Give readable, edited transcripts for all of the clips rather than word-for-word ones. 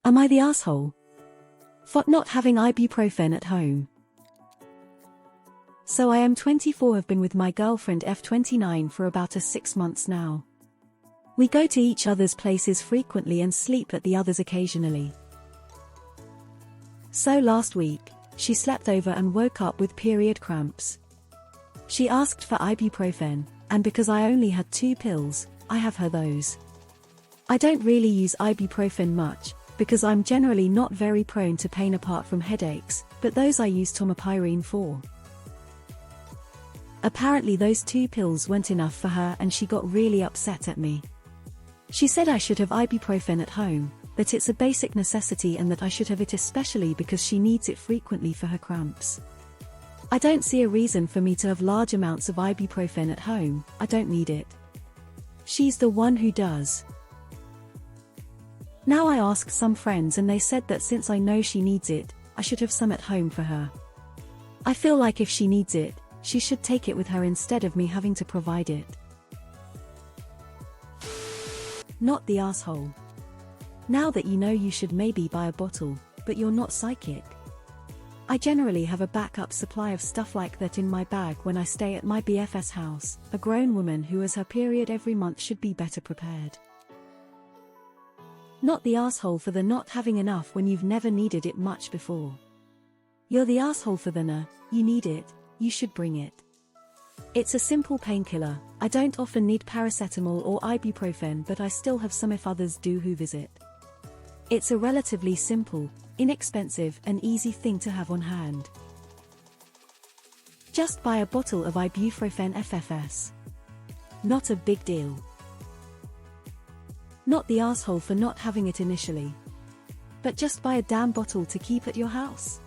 Am I the asshole for not having ibuprofen at home? So I am 24, have been with my girlfriend F29 for about 6 months now. We go to each other's places frequently and sleep at the others occasionally. So last week, she slept over and woke up with period cramps. She asked for ibuprofen, and because I only had 2 pills, I have her those. I don't really use ibuprofen much, because I'm generally not very prone to pain apart from headaches, but those I use tomopyrene for. Apparently those 2 pills weren't enough for her and she got really upset at me. She said I should have ibuprofen at home, that it's a basic necessity and that I should have it especially because she needs it frequently for her cramps. I don't see a reason for me to have large amounts of ibuprofen at home, I don't need it. She's the one who does. Now I asked some friends and they said that since I know she needs it, I should have some at home for her. I feel like if she needs it, she should take it with her instead of me having to provide it. Not the asshole. Now that you know, you should maybe buy a bottle, but you're not psychic. I generally have a backup supply of stuff like that in my bag when I stay at my BFS house. A grown woman who has her period every month should be better prepared. Not the asshole for the not having enough when you've never needed it much before. You're the asshole for the you need it, you should bring it. It's a simple painkiller. I don't often need paracetamol or ibuprofen, but I still have some if others do who visit. It's a relatively simple, inexpensive and easy thing to have on hand. Just buy a bottle of ibuprofen FFS. Not a big deal. Not the asshole for not having it initially. But just buy a damn bottle to keep at your house.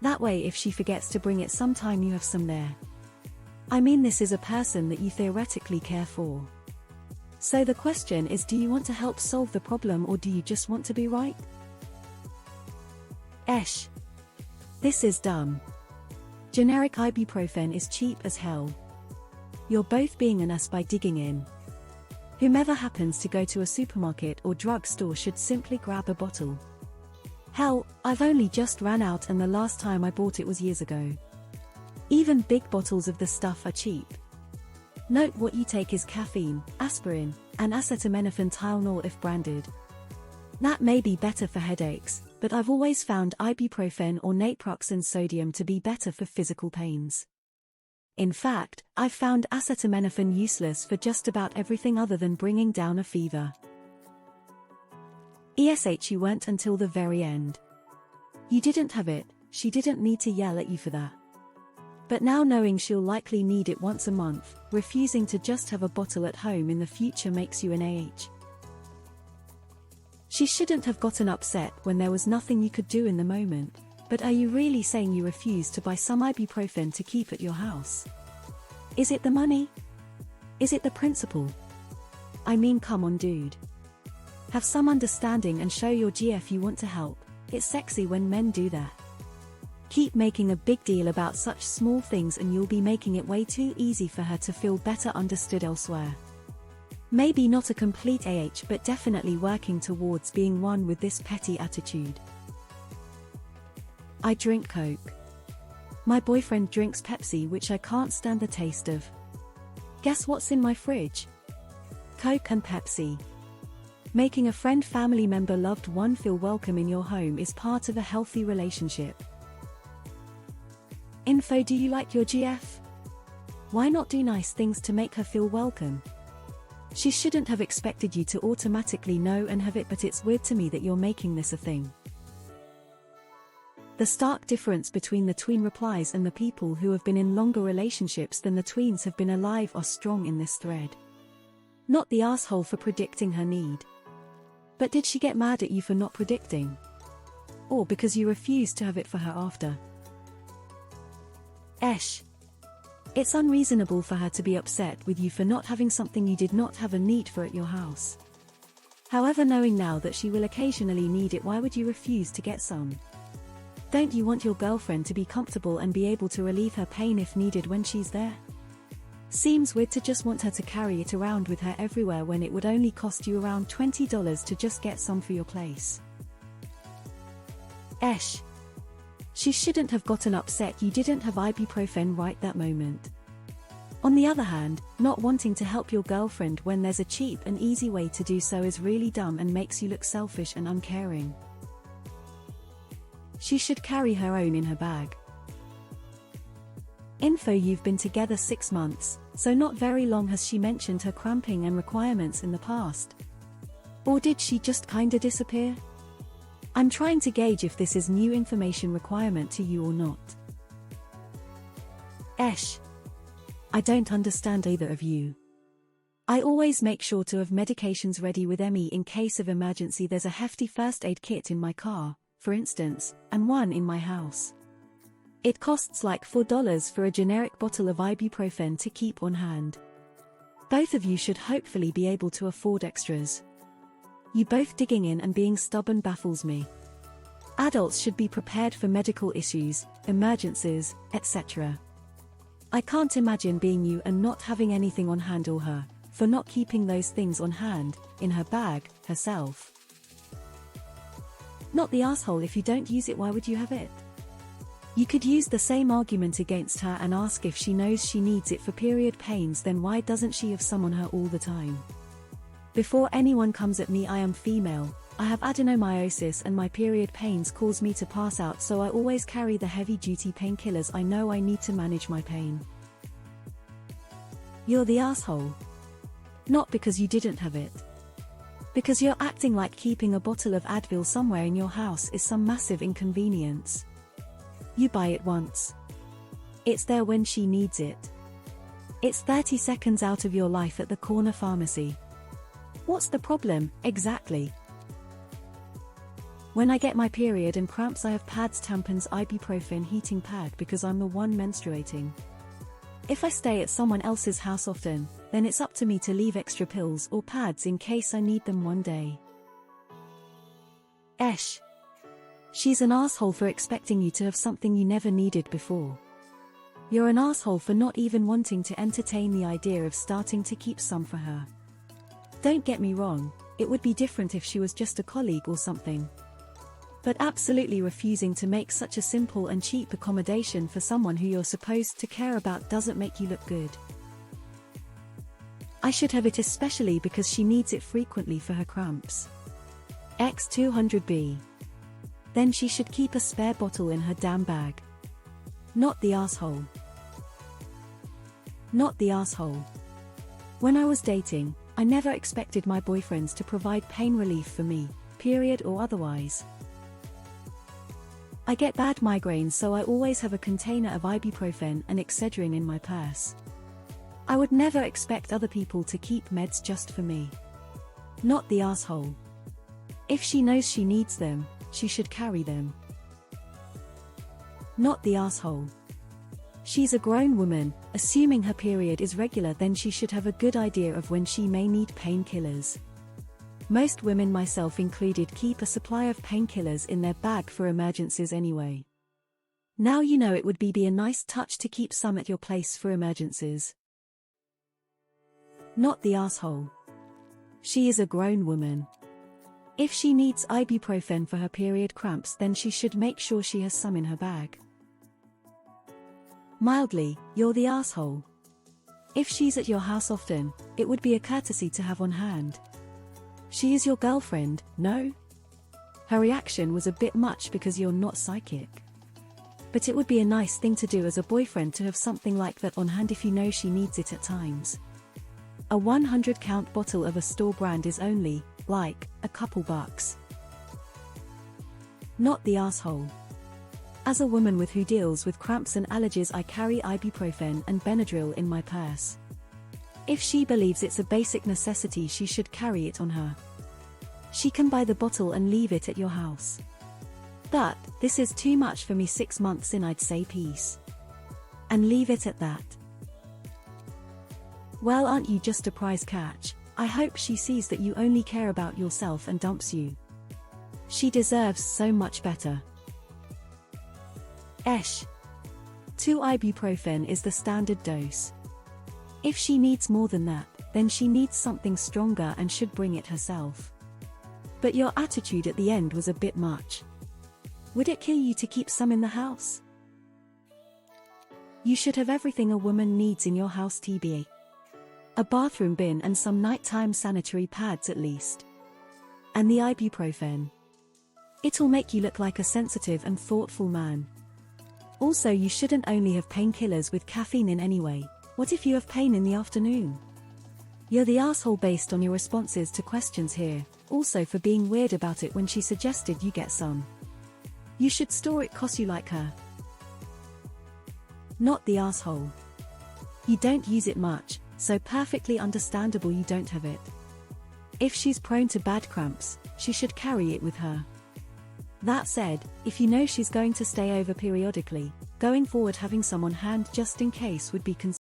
That way if she forgets to bring it sometime, you have some there. I mean, this is a person that you theoretically care for. So the question is, do you want to help solve the problem or do you just want to be right? Esh. This is dumb. Generic ibuprofen is cheap as hell. You're both being an ass by digging in. Whomever happens to go to a supermarket or drugstore should simply grab a bottle. Hell, I've only just ran out and the last time I bought it was years ago. Even big bottles of the stuff are cheap. Note what you take is caffeine, aspirin, and acetaminophen Tylenol if branded. That may be better for headaches, but I've always found ibuprofen or naproxen sodium to be better for physical pains. In fact, I've found acetaminophen useless for just about everything other than bringing down a fever. ESH, you weren't until the very end. You didn't have it, she didn't need to yell at you for that. But now knowing she'll likely need it once a month, refusing to just have a bottle at home in the future makes you an AH. She shouldn't have gotten upset when there was nothing you could do in the moment, but are you really saying you refuse to buy some ibuprofen to keep at your house? Is it the money? Is it the principle? I mean, come on dude. Have some understanding and show your GF you want to help. It's sexy when men do that. Keep making a big deal about such small things and you'll be making it way too easy for her to feel better understood elsewhere. Maybe not a complete AH, but definitely working towards being one with this petty attitude. I drink Coke. My boyfriend drinks Pepsi, which I can't stand the taste of. Guess what's in my fridge? Coke and Pepsi. Making a friend, family member, loved one feel welcome in your home is part of a healthy relationship. Info: do you like your GF? Why not do nice things to make her feel welcome? She shouldn't have expected you to automatically know and have it, but it's weird to me that you're making this a thing. The stark difference between the tween replies and the people who have been in longer relationships than the tweens have been alive are strong in this thread. Not the asshole for predicting her need. But did she get mad at you for not predicting? Or because you refused to have it for her after? Esh. It's unreasonable for her to be upset with you for not having something you did not have a need for at your house. However, knowing now that she will occasionally need it, why would you refuse to get some? Don't you want your girlfriend to be comfortable and be able to relieve her pain if needed when she's there? Seems weird to just want her to carry it around with her everywhere when it would only cost you around $20 to just get some for your place. Esh. She shouldn't have gotten upset you didn't have ibuprofen right that moment. On the other hand, not wanting to help your girlfriend when there's a cheap and easy way to do so is really dumb and makes you look selfish and uncaring. She should carry her own in her bag. Info: you've been together 6 months, so not very long. Has she mentioned her cramping and requirements in the past? Or did she just kinda disappear? I'm trying to gauge if this is new information requirement to you or not. Esh. I don't understand either of you. I always make sure to have medications ready with me in case of emergency. There's a hefty first aid kit in my car, for instance, and one in my house. It costs like $4 for a generic bottle of ibuprofen to keep on hand. Both of you should hopefully be able to afford extras. You both digging in and being stubborn baffles me. Adults should be prepared for medical issues, emergencies, etc. I can't imagine being you and not having anything on hand, or her, for not keeping those things on hand, in her bag, herself. Not the asshole. If you don't use it, why would you have it? You could use the same argument against her and ask if she knows she needs it for period pains, then why doesn't she have some on her all the time? Before anyone comes at me, I am female, I have adenomyosis and my period pains cause me to pass out, so I always carry the heavy-duty painkillers I know I need to manage my pain. You're the asshole. Not because you didn't have it. Because you're acting like keeping a bottle of Advil somewhere in your house is some massive inconvenience. You buy it once. It's there when she needs it. It's 30 seconds out of your life at the corner pharmacy. What's the problem, exactly? When I get my period and cramps, I have pads, tampons, ibuprofen, heating pad because I'm the one menstruating. If I stay at someone else's house often, then it's up to me to leave extra pills or pads in case I need them one day. Esh. She's an asshole for expecting you to have something you never needed before. You're an asshole for not even wanting to entertain the idea of starting to keep some for her. Don't get me wrong, it would be different if she was just a colleague or something. But absolutely refusing to make such a simple and cheap accommodation for someone who you're supposed to care about doesn't make you look good. I should have it, especially because she needs it frequently for her cramps. X200B. Then she should keep a spare bottle in her damn bag. Not the asshole. Not the asshole. When I was dating, I never expected my boyfriends to provide pain relief for me, period or otherwise. I get bad migraines, so I always have a container of ibuprofen and Excedrin in my purse. I would never expect other people to keep meds just for me. Not the asshole. If she knows she needs them, she should carry them. Not the asshole. She's a grown woman, assuming her period is regular, then she should have a good idea of when she may need painkillers. Most women, myself included, keep a supply of painkillers in their bag for emergencies anyway. Now you know it would be a nice touch to keep some at your place for emergencies. Not the asshole. She is a grown woman. If she needs ibuprofen for her period cramps, then she should make sure she has some in her bag. Mildly, you're the asshole. If she's at your house often, it would be a courtesy to have on hand. She is your girlfriend, no? Her reaction was a bit much because you're not psychic. But it would be a nice thing to do as a boyfriend to have something like that on hand if you know she needs it at times. A 100-count bottle of a store brand is only, like, a couple bucks. Not the asshole. As a woman who deals with cramps and allergies, I carry ibuprofen and Benadryl in my purse. If she believes it's a basic necessity, she should carry it on her. She can buy the bottle and leave it at your house. But, this is too much for me. 6 months in, I'd say peace. And leave it at that. Well, aren't you just a prize catch? I hope she sees that you only care about yourself and dumps you. She deserves so much better. Esh. 2 ibuprofen is the standard dose. If she needs more than that, then she needs something stronger and should bring it herself. But your attitude at the end was a bit much. Would it kill you to keep some in the house? You should have everything a woman needs in your house, TBA. A bathroom bin and some nighttime sanitary pads at least. And the ibuprofen. It'll make you look like a sensitive and thoughtful man. Also, you shouldn't only have painkillers with caffeine in anyway. What if you have pain in the afternoon? You're the asshole based on your responses to questions here, also for being weird about it when she suggested you get some. You should store it 'cause you like her. Not the asshole. You don't use it much, so perfectly understandable you don't have it. If she's prone to bad cramps, she should carry it with her. That said, if you know she's going to stay over periodically, going forward having some on hand just in case would be considered.